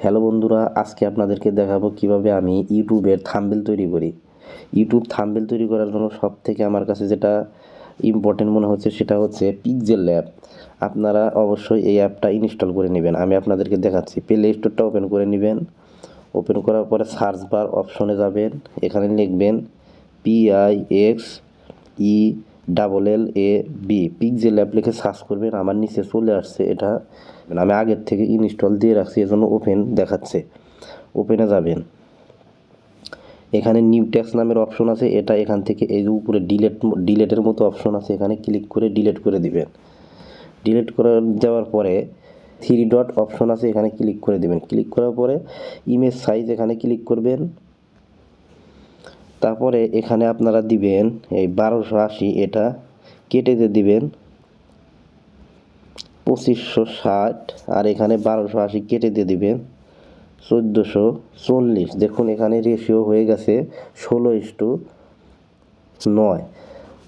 Hello বন্ধুরা, আজকে আপনাদেরকে দেখাবো কিভাবে আমি ইউটিউবের থাম্বনেল তৈরি করি। ইউটিউব থাম্বনেল তৈরি করার জন্য সবথেকে আমার কাছে যেটা ইম্পর্টেন্ট মনে হচ্ছে সেটা হচ্ছে পিক্সেল ল্যাব। আপনারা অবশ্যই এই অ্যাপটা ইনস্টল করে নেবেন। আমি আপনাদেরকে দেখাচ্ছি। প্লে স্টোরটা ওপেন করে নেবেন। ওপেন করার পরে সার্চ বার অপশনে যাবেন, এখানে লিখবেন PIXELLAB পিক্সেল ল্যাব লিখে সার্চ করবেন। আমার নিচে চলে আসছে এটা। আমি আগের থেকে ইনস্টল দিয়ে রাখছি, এজন্য ওপেন দেখাচ্ছে। ওপেনে যাবেন, এখানে নিউ টেক্সট নামের অপশন আছে, এটা এখান থেকে এই যে উপরে ডিলেটের মতো অপশন আছে, এখানে ক্লিক করে ডিলিট করে দিবেন। ডিলিট করে দেওয়ার পরে থ্রি ডট অপশন আছে, এখানে ক্লিক করে দিবেন। ক্লিক করার পরে ইমেজ সাইজ এখানে ক্লিক করবেন। তারপরে এখানে আপনারা দিবেন এই 1280, এটা কেটে দিয়ে দিবেন 2560, আর এখানে 1280 কেটে দিয়ে দিবেন 1440। দেখুন এখানে রেশিও হয়ে গেছে 16:9।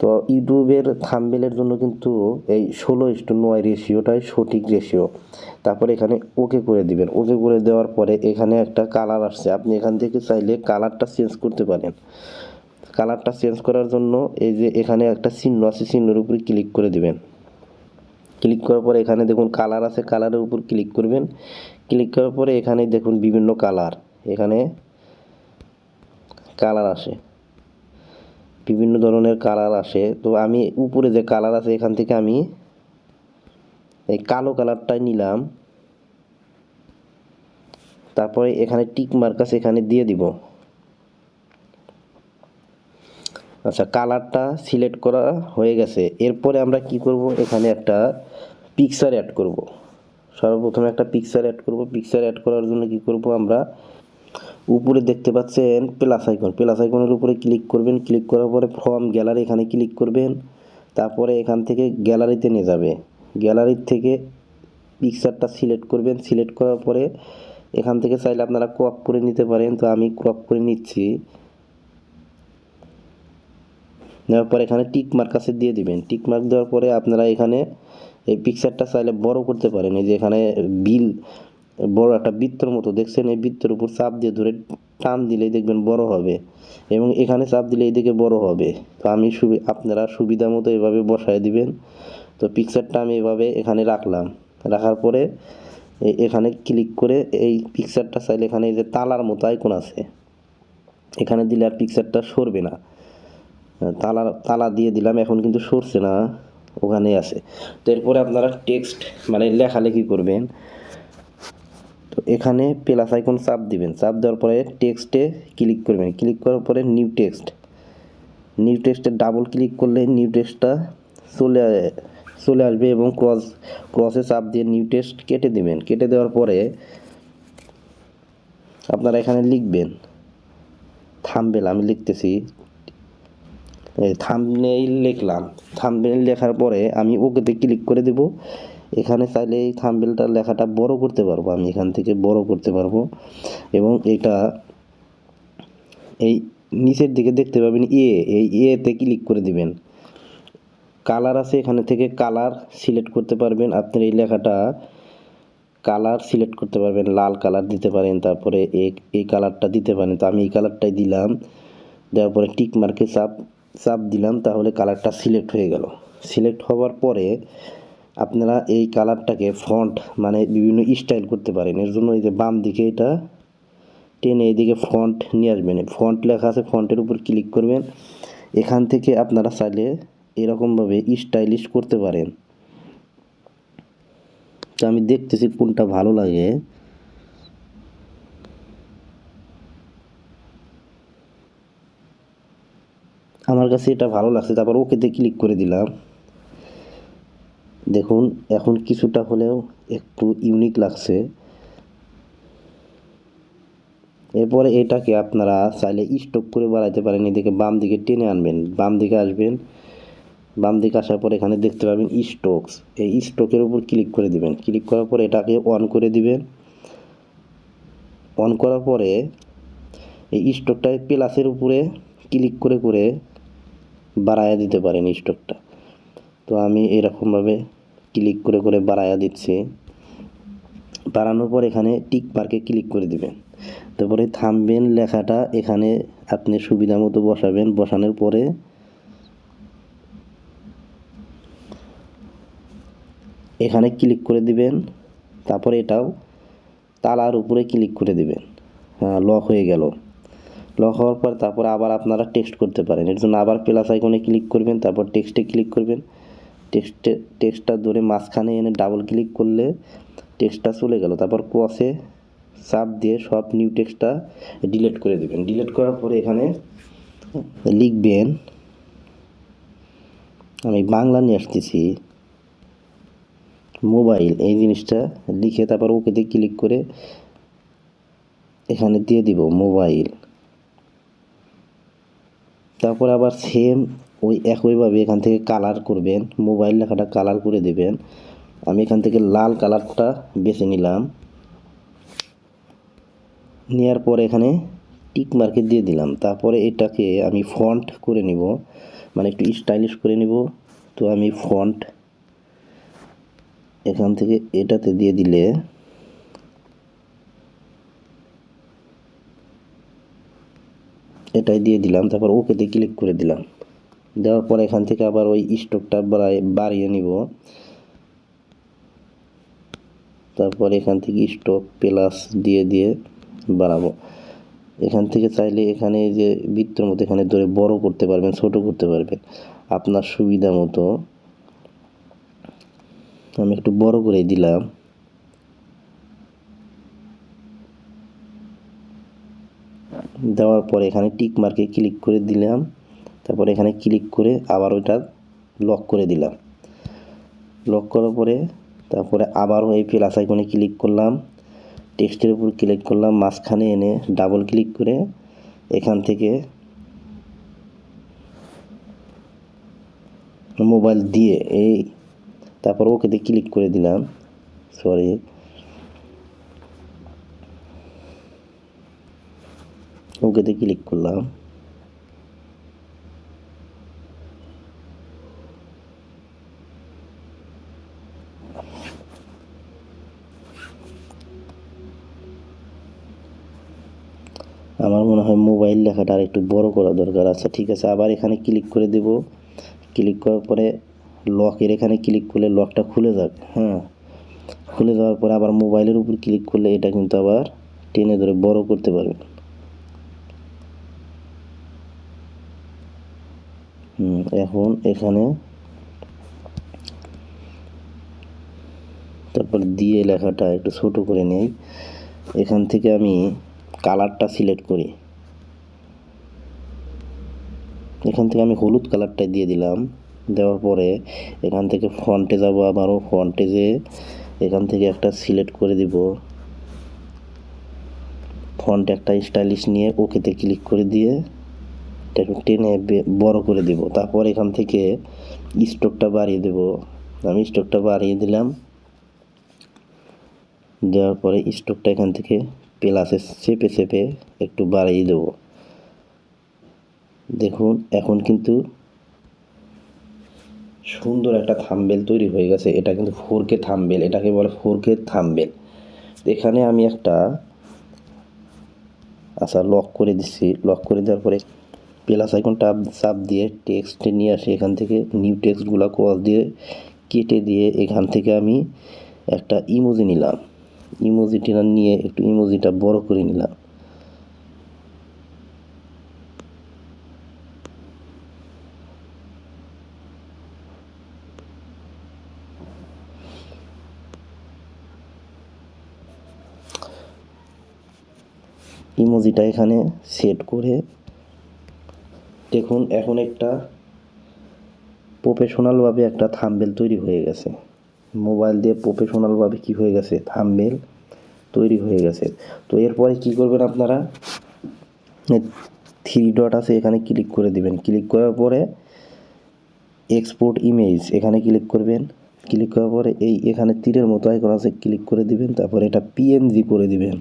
তো ইউটিউবের থাম্বনেলের জন্য কিন্তু এই 16:9 রেশিওটাই সঠিক রেশিও। তারপরে এখানে ওকে করে দিবেন। ওকে করে দেওয়ার পরে এখানে একটা কালার আসছে, আপনি এখান থেকে চাইলে কালারটা চেঞ্জ করতে পারেন। কালারটা চেঞ্জ করার জন্য এই যে এখানে একটা চিহ্ন আছে, চিহ্নের উপরে ক্লিক করে দিবেন। ক্লিক করার পরে এখানে দেখুন কালার আছে, কালারের উপর ক্লিক করবেন। ক্লিক করার পরে এখানে দেখুন বিভিন্ন কালার, এখানে কালার আসে, বিভিন্ন ধরনের কালার আসে। তো আমি উপরে যে কালার আছে এখান থেকে আমি এই কালো কালারটাই নিলাম। তারপরে এখানে টিক মার্ক আছে, এখানে দিয়ে দিব। আচ্ছা, কালারটা সিলেক্ট করা হয়ে গেছে। এরপরে আমরা কি করব, এখানে একটা পিকচার অ্যাড করব। সর্বপ্রথমে একটা পিকচার অ্যাড করব। পিকচার অ্যাড করার জন্য কি করব, আমরা উপরে দেখতে পাচ্ছেন প্লাস আইকন, প্লাস আইকনের উপরে ক্লিক করবেন। ক্লিক করার পরে ফ্রম গ্যালারি এখানে ক্লিক করবেন। তারপরে এখান থেকে গ্যালারিতে নিয়ে যাবে। গ্যালারির থেকে পিকচারটা সিলেক্ট করবেন। সিলেক্ট করার পরে এখান থেকে চাইলে আপনারা ক্রপ করে নিতে পারেন, তো আমি ক্রপ করে নিচ্ছি। নেওয়ার পরে এখানে টিক মার্ক আছে, দিয়ে দিবেন। টিক মার্ক দেওয়ার পরে আপনারা এখানে এই পিকচারটা চাইলে বড় করতে পারেন। এই যে এখানে বড় একটা বৃত্তর মতো দেখছেন, এই বৃত্তের উপর চাপ দিয়ে ধরে টান দিলেই দেখবেন বড় হবে, এবং এখানে চাপ দিলে এইদিকে বড় হবে। তো আমি আপনারা সুবিধা মতো এভাবে বসায় দিবেন। তো পিকচারটা আমি এভাবে এখানে রাখলাম। রাখার পরে এখানে ক্লিক করে এই পিকচারটা চাইলে এখানে এই যে তালার মতো আইকন আছে, এখানে দিলে আর পিকচারটা সরবে না। তালা দিয়ে দিলাম, এখন কিন্তু সরছে না, ওখানেই আছে। তো এরপরে আপনারা টেক্সট মানে লেখালেখি করবেন। তো এখানে প্লাস আইকন চাপ দিবেন। চাপ দেওয়ার পরে টেক্সটে ক্লিক করবেন। ক্লিক করার পরে নিউ টেক্সটে ডাবল ক্লিক করলে নিউ টেক্সটটা চলে আসবে, এবং ক্রসে চাপ দিয়ে নিউ টেক্সট কেটে দিবেন। কেটে দেওয়ার পরে আপনারা এখানে লিখবেন থাম্বনেল। আমি লিখতেছি, থাম্বনেইল লিখলাম। থাম্বনেইল লেখার পরে আমি ওকেতে ক্লিক করে দেব। এখানে চাইলে এই থাম্বনেলটার লেখাটা বড় করতে পারবো, আমি এখান থেকে বড় করতে পারবো। এবং এটা এই নিচের দিকে দেখতে পাবেন এই এতে ক্লিক করে দিবেন। কালার আছে, এখানে থেকে কালার সিলেক্ট করতে পারবেন। আপনার এই লেখাটা কালার সিলেক্ট করতে পারবেন, লাল কালার দিতে পারেন, তারপরে এই কালারটা দিতে পারেন। তো আমি এই কালারটাই দিলাম। দেওয়ার পরে টিক মার্কে চাপ দিলাম, তাহলে কালারটা সিলেক্ট হয়ে গেল। সিলেক্ট হওয়ার পরে আপনারা এই কালারটাকে ফন্ট মানে বিভিন্ন স্টাইল করতে পারেন। এর জন্য এই যে বাম দিকে এটা টেনে এইদিকে ফন্ট নিয়ে আসবেন। ফন্ট লেখা আছে, ফন্টের উপর ক্লিক করবেন। এখান থেকে আপনারা চাইলে এরকমভাবে স্টাইলিশ করতে পারেন। তো আমি দেখতেছি কোনটা ভালো লাগে। আমার কাছে এটা ভালো লাগছে, তারপর ওকেতে ক্লিক করে দিলাম। দেখুন এখন কিছুটা হলেও একটু ইউনিক লাগছে। এরপরে এটাকে আপনারা চাইলে স্টক করে বাড়াইতে পারেন। এদিকে বাম দিকে টেনে আনবেন, বাম দিকে আসবেন। বাম দিকে আসার পর এখানে দেখতে পাবেন স্টকস, এই স্টকের উপর ক্লিক করে দিবেন। ক্লিক করার পর এটাকে অন করে দিবেন। অন করার পরে এই স্টকটায় প্লাসের উপরে ক্লিক করে করে বাড়ায়া দিতে পারেন স্টকটা। তো আমি এরকমভাবে ক্লিক করে করে বাড়ায়া দিচ্ছি। বাড়ানোর পর এখানে টিক মার্কে ক্লিক করে দিবেন। তারপরে থাম্বনেল লেখাটা এখানে আপনি সুবিধা মতো বসাবেন। বসানোর পরে এখানে ক্লিক করে দিবেন। তারপরে এটাও তালার উপরে ক্লিক করে দিবেন। হ্যাঁ, লক হয়ে গেল। লক হওয়ার পর তারপর আবার আপনারা টেক্সট করতে পারেন। এর জন্য আবার প্লাস আইকনে ক্লিক করবেন, তারপর টেক্সটে ক্লিক করবেন। টেক্সটটা ধরে মাঝখানে এনে ডাবল ক্লিক করলে টেক্সটটা চলে গেল। তারপর ক্রসে চাপ দিয়ে সব নিউ টেক্সটটা ডিলিট করে দেবেন। ডিলিট করার পরে এখানে লিখবেন, আমি বাংলা নিয়ে আসতেছি, মোবাইল, এই জিনিসটা লিখে তারপর ওকেতে ক্লিক করে এখানে দিয়ে দিব মোবাইল। তারপর আবার সেম ওই একইভাবে এখান থেকে কালার করবেন, মোবাইল লেখাটা কালার করে দেবেন। আমি এখান থেকে লাল কালারটা বেছে নিলাম। নেওয়ার পরে এখানে টিক মার্কে দিয়ে দিলাম। তারপরে এটাকে আমি ফন্ট করে নিব, মানে একটু স্টাইলিশ করে নিব। তো আমি ফন্ট এখান থেকে এটাতে দিয়ে দিলে এটাই দিয়ে দিলাম। তারপর ওকেতে ক্লিক করে দিলাম। দেওয়ার পর এখান থেকে আবার ওই স্টকটা বাড়িয়ে নিব। তারপর এখান থেকে স্টক প্লাস দিয়ে দিয়ে বাড়াবো। এখান থেকে চাইলে এখানে যে বৃত্তের মতো এখানে ধরে বড় করতে পারবেন, ছোট করতে পারবেন আপনার সুবিধা মতো। আমি একটু বড় করে দিলাম। দেওয়ার পরে এখানে টিক মার্কে ক্লিক করে দিলাম। তারপর এখানে ক্লিক করে আবার ওইটা লক করে দিলাম। লক করার পরে তারপরে আবারও এই প্লাস আইকনে ক্লিক করলাম, টেক্সটের উপর ক্লিক করলাম, মাঝখানে এনে ডাবল ক্লিক করে এখান থেকে মোবাইল দিয়ে এই তারপর ওকেতে ক্লিক করে দিলাম। ওকেতে ক্লিক করলাম। আমার মনে হয় মোবাইল লেখাটা আর একটু বড় করা দরকার। আচ্ছা ঠিক আছে, আবার এখানে ক্লিক করে দেব। ক্লিক করার পরে লকের এখানে ক্লিক করলে লকটা খুলে যাবে। হ্যাঁ, খুলে যাওয়ার পরে আবার মোবাইলের উপর ক্লিক করলে এটা কিন্তু আবার টেনে ধরে বড় করতে পারবেন। এখন এখানে তারপর দিয়ে লেখাটা একটু ছোট করে নেই। এখান থেকে আমি কালারটা সিলেক্ট করি। এখান থেকে আমি হলুদ কালারটা দিয়ে দিলাম। দেওয়ার পরে এখান থেকে ফন্টে যাব, আবারও ফন্টে যেয়ে এখান থেকে একটা সিলেক্ট করে দিব। ফন্ট একটা স্টাইলিশ নিয়ে ওকেতে ক্লিক করে দিয়ে একটু টেনে বড় করে দিব। তারপর এখান থেকে স্ট্রোকটা বাড়িয়ে দেব। আমি স্ট্রোকটা বাড়িয়ে দিলাম। দেওয়ার পরে স্ট্রোকটা এখান থেকে প্লাসে চেপে চেপে একটু বাড়িয়ে দেব। দেখুন এখন কিন্তু সুন্দর একটা থাম্বনেল তৈরি হয়ে গেছে। এটা কিন্তু 4K থাম্বনেল, এটাকে বলে 4K থাম্বনেল। এখানে আমি একটা লক করে দিচ্ছি। লক করে দেওয়ার পরে প্লাস আইকনটা চাপ দিয়ে টেক্সট নিয়ে আসি। এখান থেকে নিউ টেক্সটগুলো ক্রস দিয়ে কেটে দিয়ে এখান থেকে আমি একটা ইমোজি নিলাম। ইমোজিটা নিয়ে একটু ইমোজিটা বড় করে নিলাম। ইমোজিটা এখানে সেট করে দেখুন এখন একটা প্রফেশনালভাবে একটা থাম্বনেল তৈরি হয়ে গেছে। মোবাইল দিয়ে প্রফেশনালভাবে কি হয়ে গেছে, থাম্বনেল তৈরি হয়ে গেছে। তো এরপরে কি করবেন আপনারা, 3 ডট আছে এখানে ক্লিক করে দিবেন। ক্লিক করার পরে এক্সপোর্ট ইমেজ এখানে ক্লিক করবেন। ক্লিক করার পরে এই এখানে তীরের মতো আইকন আছে, ক্লিক করে দিবেন। তারপরে এটা পিএনজি করে দিবেন।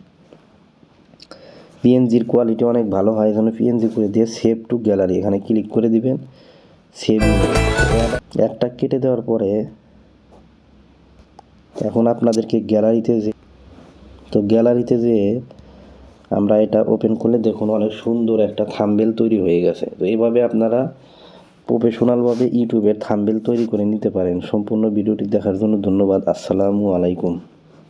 পিএনজির কোয়ালিটি অনেক ভালো হয়, এখানে পিএনজি করে দিয়ে সেভ টু গ্যালারি এখানে ক্লিক করে দিবেন। সেভ একটা কেটে দেওয়ার পরে এখন আপনাদেরকে গ্যালারিতে যে তো গ্যালারিতে যেয়ে আমরা এটা ওপেন করলে দেখুন অনেক সুন্দর একটা থাম্বনেল তৈরি হয়ে গেছে। তো এইভাবে আপনারা প্রফেশনালভাবে ইউটিউবের থাম্বনেল তৈরি করে নিতে পারেন। সম্পূর্ণ ভিডিওটি দেখার জন্য ধন্যবাদ। আসসালামু আলাইকুম।